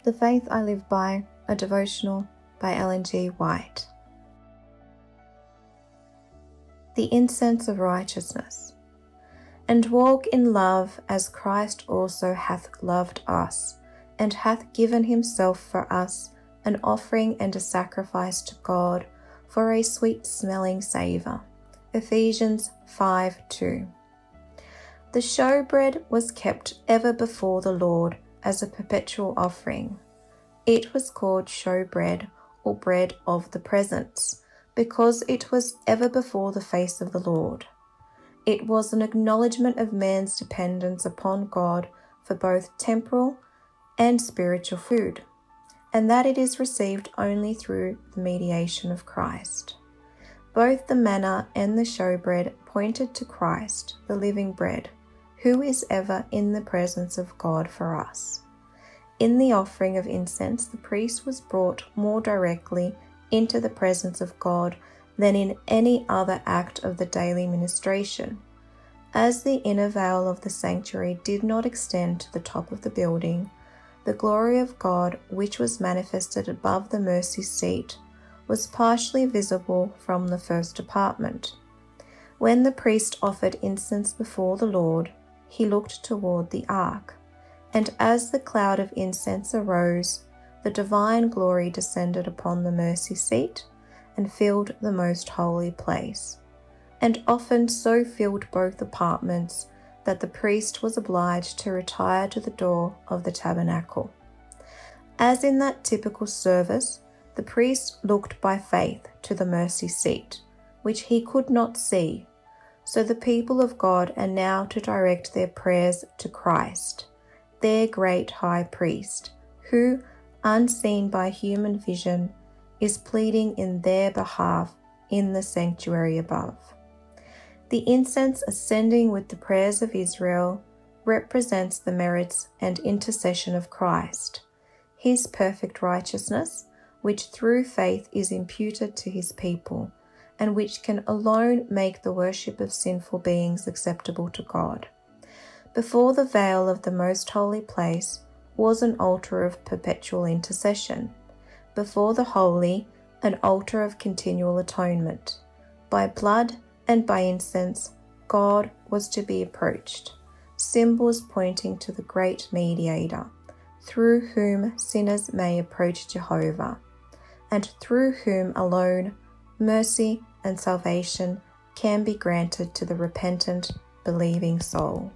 The Faith I Live By, a devotional by Ellen G. White. The Incense of Righteousness. And walk in love as Christ also hath loved us, and hath given himself for us, an offering and a sacrifice to God for a sweet-smelling savour. Ephesians 5:2. The showbread was kept ever before the Lord as a perpetual offering. It was called showbread or bread of the presence, because it was ever before the face of the Lord. It was an acknowledgement of man's dependence upon God for both temporal and spiritual food, and that it is received only through the mediation of Christ. Both the manna and the showbread pointed to Christ, the living bread, who is ever in the presence of God for us. In the offering of incense, the priest was brought more directly into the presence of God than in any other act of the daily ministration. As the inner veil of the sanctuary did not extend to the top of the building, the glory of God, which was manifested above the mercy seat, was partially visible from the first apartment. When the priest offered incense before the Lord, he looked toward the ark, and as the cloud of incense arose, the divine glory descended upon the mercy seat and filled the most holy place, and often so filled both apartments that the priest was obliged to retire to the door of the tabernacle. As in that typical service, the priest looked by faith to the mercy seat, which he could not see. So the people of God are now to direct their prayers to Christ, their great high priest, who, unseen by human vision, is pleading in their behalf in the sanctuary above. The incense ascending with the prayers of Israel represents the merits and intercession of Christ, his perfect righteousness, which through faith is imputed to his people, and which can alone make the worship of sinful beings acceptable to God. Before the veil of the most holy place was an altar of perpetual intercession. Before the holy, an altar of continual atonement. By blood and by incense, God was to be approached, symbols pointing to the great mediator, through whom sinners may approach Jehovah, and through whom alone mercy and salvation can be granted to the repentant, believing soul.